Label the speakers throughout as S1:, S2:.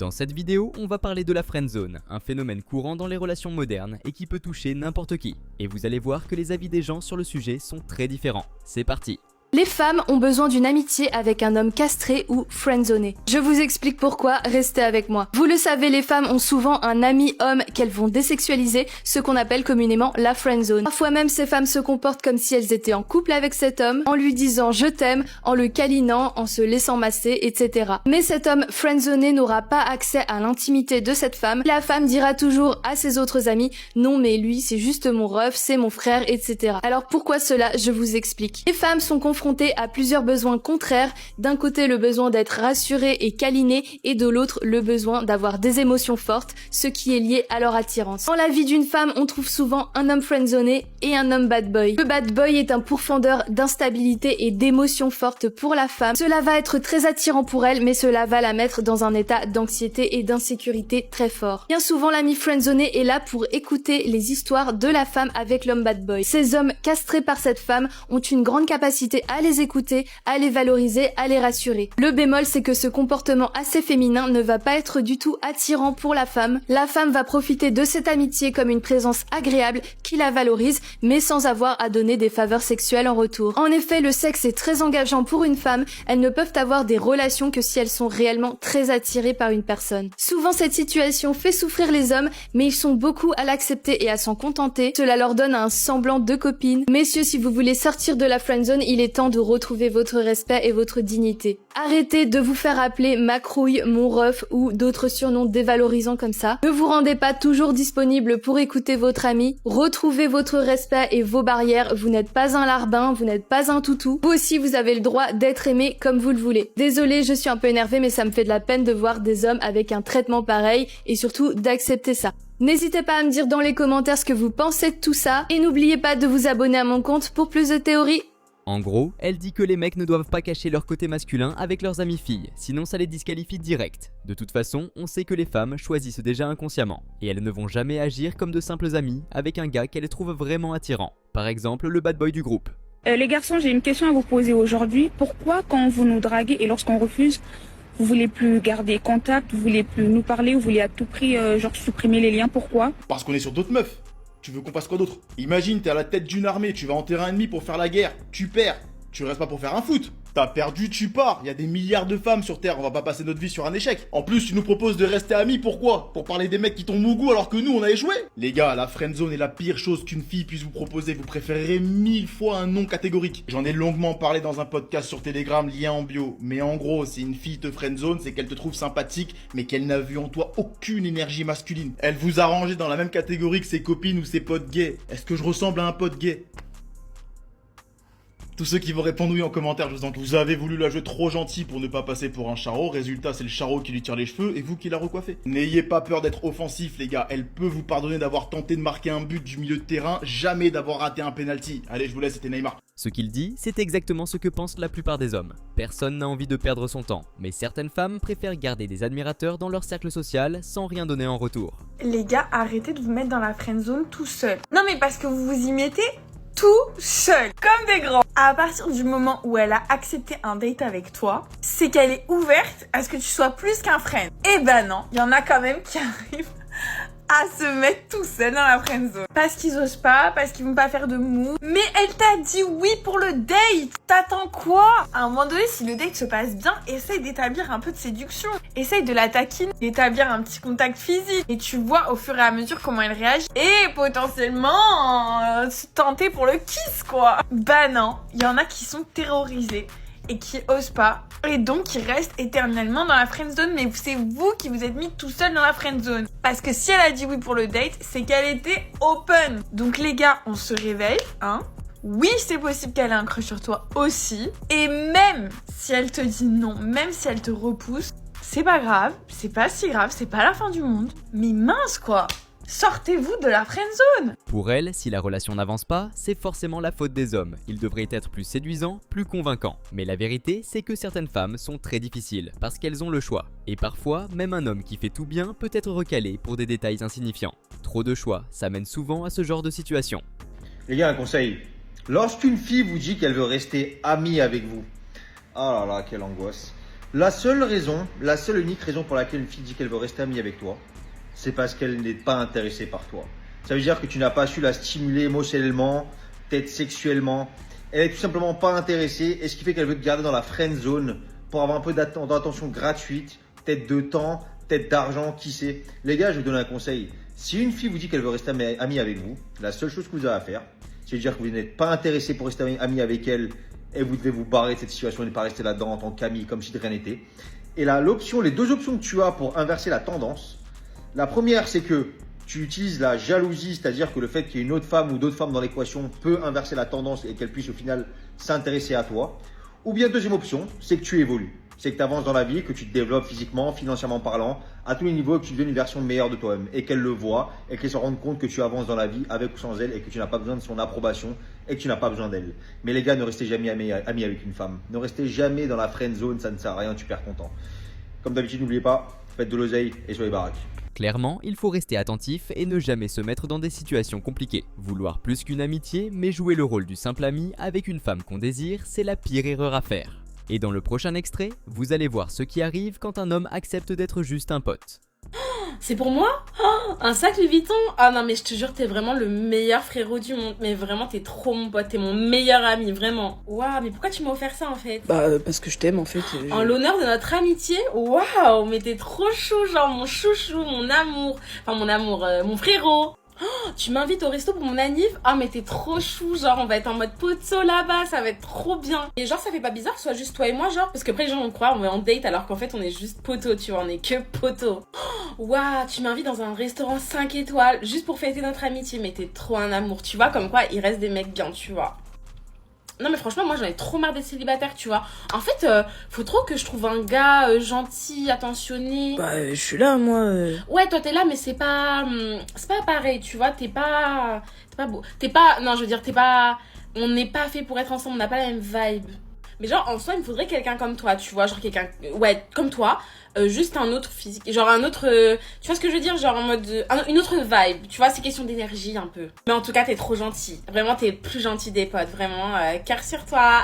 S1: Dans cette vidéo, on va parler de la friendzone, un phénomène courant dans les relations modernes et qui peut toucher n'importe qui. Et vous allez voir que les avis des gens sur le sujet sont très différents. C'est parti!
S2: Les femmes ont besoin d'une amitié avec un homme castré ou friendzoné. Je vous explique pourquoi, restez avec moi. Vous le savez, les femmes ont souvent un ami homme qu'elles vont désexualiser, ce qu'on appelle communément la friendzone. Parfois même, ces femmes se comportent comme si elles étaient en couple avec cet homme, en lui disant je t'aime, en le câlinant, en se laissant masser, etc. Mais cet homme friendzoné n'aura pas accès à l'intimité de cette femme. La femme dira toujours à ses autres amis non mais lui c'est juste mon ref, c'est mon frère, etc. Alors pourquoi cela? Je vous explique. Les femmes sont confrontées à plusieurs besoins contraires, d'un côté le besoin d'être rassurée et câlinée et de l'autre le besoin d'avoir des émotions fortes, ce qui est lié à leur attirance. Dans la vie d'une femme, on trouve souvent un homme friendzoné et un homme bad boy. Le bad boy est un pourfendeur d'instabilité et d'émotions fortes pour la femme. Cela va être très attirant pour elle, mais cela va la mettre dans un état d'anxiété et d'insécurité très fort. Bien souvent, l'ami friendzoné est là pour écouter les histoires de la femme avec l'homme bad boy. Ces hommes castrés par cette femme ont une grande capacité à les écouter, à les valoriser, à les rassurer. Le bémol, c'est que ce comportement assez féminin ne va pas être du tout attirant pour la femme. La femme va profiter de cette amitié comme une présence agréable qui la valorise, mais sans avoir à donner des faveurs sexuelles en retour. En effet, le sexe est très engageant pour une femme. Elles ne peuvent avoir des relations que si elles sont réellement très attirées par une personne. Souvent, cette situation fait souffrir les hommes, mais ils sont beaucoup à l'accepter et à s'en contenter. Cela leur donne un semblant de copine. Messieurs, si vous voulez sortir de la friendzone, il est temps de retrouver votre respect et votre dignité. Arrêtez de vous faire appeler ma crouille, mon ref ou d'autres surnoms dévalorisants comme ça. Ne vous rendez pas toujours disponible pour écouter votre ami. Retrouvez votre respect et vos barrières. Vous n'êtes pas un larbin, vous n'êtes pas un toutou. Vous aussi, vous avez le droit d'être aimé comme vous le voulez. Désolée, je suis un peu énervée, mais ça me fait de la peine de voir des hommes avec un traitement pareil et surtout d'accepter ça. N'hésitez pas à me dire dans les commentaires ce que vous pensez de tout ça et n'oubliez pas de vous abonner à mon compte pour plus de théories.
S1: En gros, elle dit que les mecs ne doivent pas cacher leur côté masculin avec leurs amies filles, sinon ça les disqualifie direct. De toute façon, on sait que les femmes choisissent déjà inconsciemment, et elles ne vont jamais agir comme de simples amies avec un gars qu'elles trouvent vraiment attirant. Par exemple, le bad boy du groupe.
S3: Les garçons, j'ai une question à vous poser aujourd'hui. Pourquoi quand vous nous draguez et lorsqu'on refuse, vous voulez plus garder contact, vous voulez plus nous parler, vous voulez à tout prix supprimer les liens? Pourquoi?
S4: Parce qu'on est sur d'autres meufs. Tu veux qu'on fasse quoi d'autre? Imagine, t'es à la tête d'une armée, tu vas enterrer un ennemi pour faire la guerre, tu perds, tu restes pas pour faire un foot. T'as perdu, tu pars. Il y a des milliards de femmes sur Terre, on va pas passer notre vie sur un échec. En plus, tu nous proposes de rester amis, pourquoi? Pour parler des mecs qui t'ont mougou alors que nous, on a échoué? Les gars, la friendzone est la pire chose qu'une fille puisse vous proposer. Vous préférerez 1000 fois un non catégorique. J'en ai longuement parlé dans un podcast sur Telegram, lien en bio. Mais en gros, si une fille te friendzone, c'est qu'elle te trouve sympathique, mais qu'elle n'a vu en toi aucune énergie masculine. Elle vous a rangé dans la même catégorie que ses copines ou ses potes gays. Est-ce que je ressemble à un pote gay? Tous ceux qui vont répondre oui en commentaire, je vous en prie. Vous avez voulu la jouer trop gentille pour ne pas passer pour un charreau. Résultat, c'est le charreau qui lui tire les cheveux et vous qui la recoiffez. N'ayez pas peur d'être offensif, les gars. Elle peut vous pardonner d'avoir tenté de marquer un but du milieu de terrain, jamais d'avoir raté un penalty. Allez, je vous laisse, c'était Neymar.
S1: Ce qu'il dit, c'est exactement ce que pensent la plupart des hommes. Personne n'a envie de perdre son temps, mais certaines femmes préfèrent garder des admirateurs dans leur cercle social sans rien donner en retour.
S5: Les gars, arrêtez de vous mettre dans la friendzone tout seul. Non mais parce que vous vous y mettez tout seul, comme des grands. À partir du moment où elle a accepté un date avec toi, c'est qu'elle est ouverte à ce que tu sois plus qu'un friend. Eh ben non, il y en a quand même qui arrivent à se mettre tout seul dans la friendzone. Parce qu'ils osent pas, parce qu'ils vont pas faire de move. Mais elle t'a dit oui pour le date. T'attends quoi? À un moment donné, si le date se passe bien, essaye d'établir un peu de séduction. Essaye de la taquiner, d'établir un petit contact physique. Et tu vois au fur et à mesure comment elle réagit. Et potentiellement, se tenter pour le kiss, quoi. Bah non, il y en a qui sont terrorisés et qui osent pas, et donc qui restent éternellement dans la friendzone, mais c'est vous qui vous êtes mis tout seul dans la friendzone. Parce que si elle a dit oui pour le date, c'est qu'elle était open. Donc les gars, on se réveille, hein. Oui, c'est possible qu'elle ait un crush sur toi aussi, et même si elle te dit non, même si elle te repousse, c'est pas grave, c'est pas si grave, c'est pas la fin du monde, mais mince quoi. Sortez-vous de la friendzone!
S1: Pour elle, si la relation n'avance pas, c'est forcément la faute des hommes. Ils devraient être plus séduisants, plus convaincants. Mais la vérité, c'est que certaines femmes sont très difficiles, parce qu'elles ont le choix. Et parfois, même un homme qui fait tout bien peut être recalé pour des détails insignifiants. Trop de choix, ça mène souvent à ce genre de situation.
S6: Les gars, un conseil. Lorsqu'une fille vous dit qu'elle veut rester amie avec vous, oh là là, quelle angoisse. La seule et unique raison pour laquelle une fille dit qu'elle veut rester amie avec toi, c'est parce qu'elle n'est pas intéressée par toi. Ça veut dire que tu n'as pas su la stimuler émotionnellement, peut-être sexuellement. Elle est tout simplement pas intéressée et ce qui fait qu'elle veut te garder dans la friend zone pour avoir un peu d'attention gratuite, peut-être de temps, peut-être d'argent, qui sait. Les gars, je vais vous donner un conseil. Si une fille vous dit qu'elle veut rester amie avec vous, la seule chose que vous avez à faire, c'est de dire que vous n'êtes pas intéressé pour rester ami avec elle et vous devez vous barrer de cette situation et ne pas rester là-dedans en tant qu'ami comme si de rien n'était. Et là, les deux options que tu as pour inverser la tendance, la première, c'est que tu utilises la jalousie, c'est-à-dire que le fait qu'il y ait une autre femme ou d'autres femmes dans l'équation peut inverser la tendance et qu'elle puisse au final s'intéresser à toi. Ou bien deuxième option, c'est que tu évolues. C'est que tu avances dans la vie, que tu te développes physiquement, financièrement parlant, à tous les niveaux, et que tu deviens une version meilleure de toi-même. Et qu'elle le voit et qu'elle se rende compte que tu avances dans la vie avec ou sans elle et que tu n'as pas besoin de son approbation et que tu n'as pas besoin d'elle. Mais les gars, ne restez jamais amis avec une femme. Ne restez jamais dans la friend zone, ça ne sert à rien, tu perds ton temps. Comme d'habitude, n'oubliez pas, faites de l'oseille et soyez baraques.
S1: Clairement, il faut rester attentif et ne jamais se mettre dans des situations compliquées. Vouloir plus qu'une amitié, mais jouer le rôle du simple ami avec une femme qu'on désire, c'est la pire erreur à faire. Et dans le prochain extrait, vous allez voir ce qui arrive quand un homme accepte d'être juste un pote.
S7: C'est pour moi? Oh, un sac Louis Vuitton? Ah non mais je te jure, t'es vraiment le meilleur frérot du monde. Mais vraiment, t'es trop mon pote, t'es mon meilleur ami, vraiment. Waouh, mais pourquoi tu m'as offert ça en fait?
S8: Bah parce que je t'aime en fait.
S7: En l'honneur de notre amitié? Waouh, mais t'es trop chou, genre mon chouchou, mon amour. Enfin mon amour, mon frérot. Oh, tu m'invites au resto pour mon anniv? Ah mais t'es trop chou, genre on va être en mode poteau là-bas, ça va être trop bien. Et genre ça fait pas bizarre que ce soit juste toi et moi, genre? Parce que après les gens vont croire on est en date alors qu'en fait on est juste poteau, tu vois, on est que poteau. Waouh, tu m'invites dans un restaurant 5 étoiles juste pour fêter notre amitié, mais t'es trop un amour, tu vois, comme quoi il reste des mecs bien, tu vois. Non mais franchement moi j'en ai trop marre d'être célibataire, tu vois. En fait faut trop que je trouve un gars gentil, attentionné.
S8: Bah je suis là moi.
S7: Ouais toi t'es là mais c'est pas pareil, tu vois. T'es pas beau, non je veux dire on n'est pas fait pour être ensemble, on n'a pas la même vibe. Mais genre en soi il me faudrait quelqu'un comme toi, tu vois, genre quelqu'un comme toi, juste un autre physique, genre un autre tu vois ce que je veux dire, genre en mode une autre vibe, tu vois, c'est question d'énergie un peu. Mais en tout cas t'es trop gentil, vraiment t'es plus gentil des potes, vraiment cœur sur toi.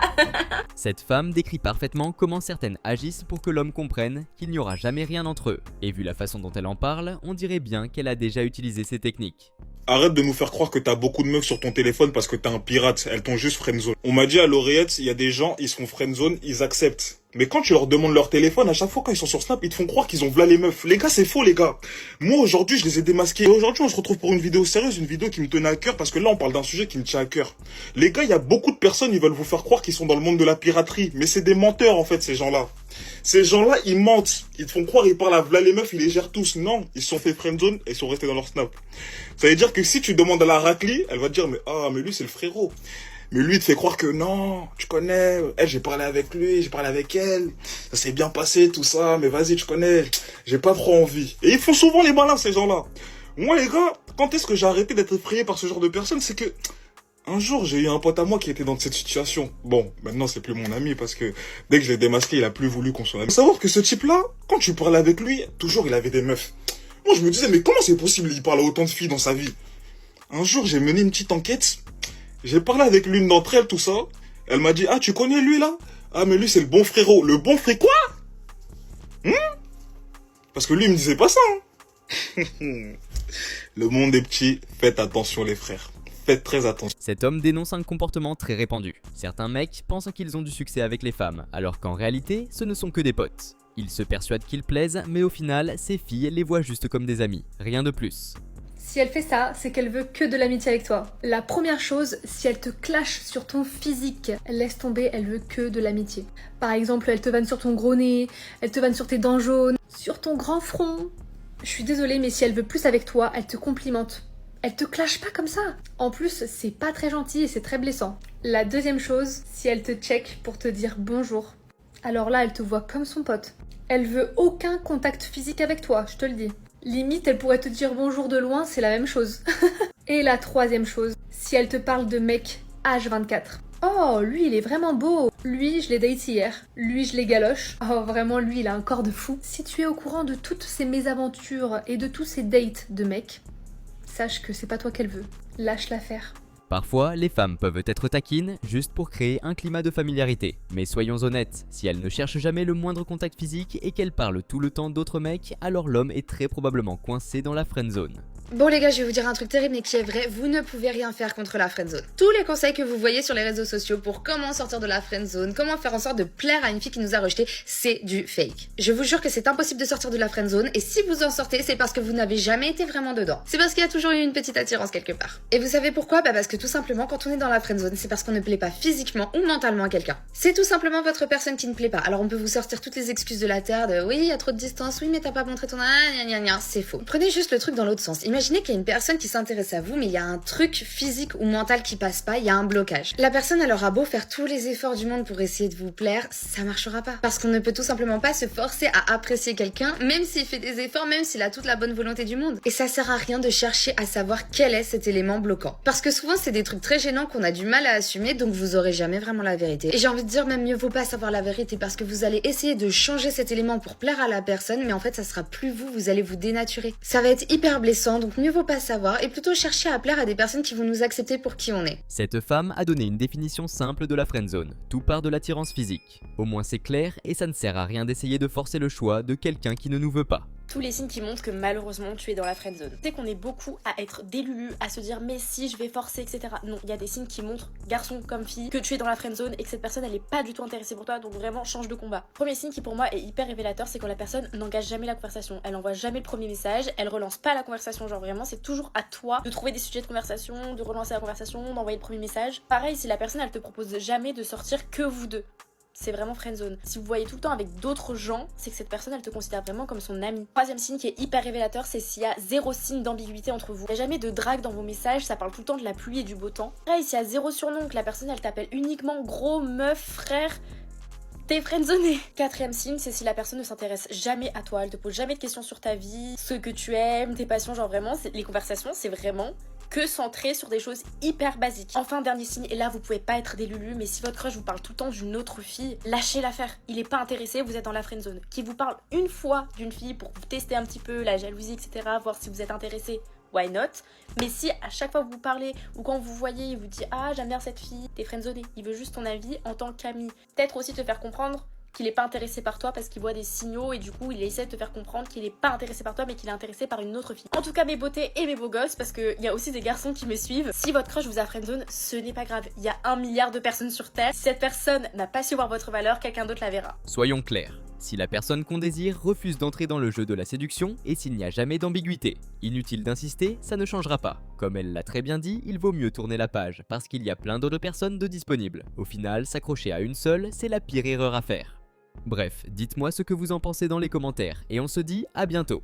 S1: Cette femme décrit parfaitement comment certaines agissent pour que l'homme comprenne qu'il n'y aura jamais rien entre eux. Et vu la façon dont elle en parle, on dirait bien qu'elle a déjà utilisé ces techniques.
S9: Arrête de nous faire croire que t'as beaucoup de meufs sur ton téléphone parce que t'es un pirate, elles t'ont juste friendzone. On m'a dit à l'oreillette, il y a des gens, ils sont friendzone, ils acceptent. Mais quand tu leur demandes leur téléphone, à chaque fois quand ils sont sur Snap, ils te font croire qu'ils ont v'là les meufs. Les gars, c'est faux les gars. Moi aujourd'hui, je les ai démasqués. Et aujourd'hui, on se retrouve pour une vidéo sérieuse, une vidéo qui me tenait à cœur parce que là, on parle d'un sujet qui me tient à cœur. Les gars, il y a beaucoup de personnes, ils veulent vous faire croire qu'ils sont dans le monde de la piraterie. Mais c'est des menteurs en fait, ces gens-là. Ces gens-là, ils mentent. Ils te font croire, ils parlent à v'là les meufs, ils les gèrent tous. Non, ils se sont fait friendzone et ils sont restés dans leur Snap. Ça veut dire que si tu demandes à la raclie, elle va te dire, mais lui, c'est le frérot. Mais lui, il te fait croire que non, tu connais, elle, j'ai parlé avec lui, j'ai parlé avec elle, ça s'est bien passé, tout ça, mais vas-y, tu connais, j'ai pas trop envie. Et ils font souvent les malins, ces gens-là. Moi, les gars, quand est-ce que j'ai arrêté d'être effrayé par ce genre de personnes? C'est que, un jour, j'ai eu un pote à moi qui était dans cette situation. Bon, maintenant, c'est plus mon ami parce que dès que je l'ai démasqué, il a plus voulu qu'on soit amis. Faut savoir que ce type-là, quand tu parlais avec lui, toujours, il avait des meufs. Moi, je me disais, mais comment c'est possible, il parle à autant de filles dans sa vie? Un jour, j'ai mené une petite enquête. J'ai parlé avec l'une d'entre elles, tout ça. Elle m'a dit, ah, tu connais lui, là? Ah, mais lui, c'est le bon frérot. Le bon frère quoi? Parce que lui, il me disait pas ça, hein. Le monde est petit, faites attention, les frères. Faites très attention.
S1: Cet homme dénonce un comportement très répandu. Certains mecs pensent qu'ils ont du succès avec les femmes, alors qu'en réalité, ce ne sont que des potes. Ils se persuadent qu'ils plaisent, mais au final, ces filles les voient juste comme des amis. Rien de plus.
S2: Si elle fait ça, c'est qu'elle veut que de l'amitié avec toi. La première chose, si elle te clash sur ton physique, laisse tomber, elle veut que de l'amitié. Par exemple, elle te vanne sur ton gros nez, elle te vanne sur tes dents jaunes, sur ton grand front. Je suis désolée, mais si elle veut plus avec toi, elle te complimente. Elle te clash pas comme ça. En plus, c'est pas très gentil et c'est très blessant. La deuxième chose, si elle te check pour te dire bonjour, alors là, elle te voit comme son pote. Elle veut aucun contact physique avec toi, je te le dis. Limite, elle pourrait te dire bonjour de loin, c'est la même chose. Et la troisième chose, si elle te parle de mec H24. Oh, lui, il est vraiment beau. Lui, je l'ai date hier. Lui, je l'ai galoche. Oh, vraiment, lui, il a un corps de fou. Si tu es au courant de toutes ces mésaventures et de tous ces dates de mecs, sache que c'est pas toi qu'elle veut. Lâche l'affaire.
S1: Parfois, les femmes peuvent être taquines juste pour créer un climat de familiarité. Mais soyons honnêtes, si elles ne cherchent jamais le moindre contact physique et qu'elles parlent tout le temps d'autres mecs, alors l'homme est très probablement coincé dans la friendzone.
S2: Bon les gars, je vais vous dire un truc terrible mais qui est vrai, vous ne pouvez rien faire contre la friendzone. Tous les conseils que vous voyez sur les réseaux sociaux pour comment sortir de la friendzone, comment faire en sorte de plaire à une fille qui nous a rejeté, c'est du fake. Je vous jure que c'est impossible de sortir de la friendzone et si vous en sortez, c'est parce que vous n'avez jamais été vraiment dedans. C'est parce qu'il y a toujours eu une petite attirance quelque part. Et vous savez pourquoi? Bah parce que tout simplement quand on est dans la friendzone, c'est parce qu'on ne plaît pas physiquement ou mentalement à quelqu'un. C'est tout simplement votre personne qui ne plaît pas. Alors on peut vous sortir toutes les excuses de la terre de oui, il y a trop de distance, oui mais t'as pas montré ton c'est faux. Prenez juste le truc dans l'autre sens. Imaginez qu'il y a une personne qui s'intéresse à vous, mais il y a un truc physique ou mental qui passe pas, il y a un blocage. La personne, elle aura beau faire tous les efforts du monde pour essayer de vous plaire, ça marchera pas. Parce qu'on ne peut tout simplement pas se forcer à apprécier quelqu'un, même s'il fait des efforts, même s'il a toute la bonne volonté du monde. Et ça sert à rien de chercher à savoir quel est cet élément bloquant. Parce que souvent, c'est des trucs très gênants qu'on a du mal à assumer, donc vous aurez jamais vraiment la vérité. Et j'ai envie de dire, même mieux vaut pas savoir la vérité, parce que vous allez essayer de changer cet élément pour plaire à la personne, mais en fait, ça sera plus vous, vous allez vous dénaturer. Ça va être hyper blessant, donc mieux vaut pas savoir et plutôt chercher à plaire à des personnes qui vont nous accepter pour qui on est.
S1: Cette femme a donné une définition simple de la friendzone. Tout part de l'attirance physique. Au moins c'est clair et ça ne sert à rien d'essayer de forcer le choix de quelqu'un qui ne nous veut pas.
S7: Tous les signes qui montrent que malheureusement tu es dans la friendzone. C'est qu'on est beaucoup à être des lulus, à se dire mais si je vais forcer, etc. Non, il y a des signes qui montrent, garçon comme fille, que tu es dans la friendzone et que cette personne elle est pas du tout intéressée pour toi, donc vraiment change de combat. Premier signe qui pour moi est hyper révélateur, c'est quand la personne n'engage jamais la conversation. Elle envoie jamais le premier message, elle relance pas la conversation, genre vraiment c'est toujours à toi de trouver des sujets de conversation, de relancer la conversation, d'envoyer le premier message. Pareil, si la personne elle te propose jamais de sortir que vous deux. C'est vraiment friendzone. Si vous voyez tout le temps avec d'autres gens, c'est que cette personne elle te considère vraiment comme son amie. Troisième signe qui est hyper révélateur, c'est s'il y a zéro signe d'ambiguïté entre vous. Il n'y a jamais de drague dans vos messages, ça parle tout le temps de la pluie et du beau temps. Pareil, s'il y a zéro surnom, que la personne elle t'appelle uniquement gros, meuf, frère, t'es friendzoné. Quatrième signe, c'est si la personne ne s'intéresse jamais à toi, elle te pose jamais de questions sur ta vie, ce que tu aimes, tes passions, genre vraiment, les conversations, c'est vraiment que centré sur des choses hyper basiques. Enfin, dernier signe, et là vous pouvez pas être des lulus, mais si votre crush vous parle tout le temps d'une autre fille, lâchez l'affaire. Il est pas intéressé, vous êtes dans la friendzone. Qui vous parle une fois d'une fille pour vous tester un petit peu la jalousie, etc., voir si vous êtes intéressé, why not? Mais si à chaque fois que vous parlez ou quand vous voyez, il vous dit ah j'aime bien cette fille, t'es friendzoné. Il veut juste ton avis en tant qu'ami. Peut-être aussi te faire comprendre qu'il est pas intéressé par toi parce qu'il voit des signaux et du coup il essaie de te faire comprendre qu'il est pas intéressé par toi mais qu'il est intéressé par une autre fille. En tout cas mes beautés et mes beaux gosses, parce qu'il y a aussi des garçons qui me suivent, si votre crush vous a friendzone, ce n'est pas grave, il y a 1 milliard de personnes sur terre. Si cette personne n'a pas su voir votre valeur, quelqu'un d'autre la verra.
S1: Soyons clairs. Si la personne qu'on désire refuse d'entrer dans le jeu de la séduction et s'il n'y a jamais d'ambiguïté, inutile d'insister, ça ne changera pas. Comme elle l'a très bien dit, il vaut mieux tourner la page parce qu'il y a plein d'autres personnes de disponibles. Au final, s'accrocher à une seule, c'est la pire erreur à faire. Bref, dites-moi ce que vous en pensez dans les commentaires et on se dit à bientôt.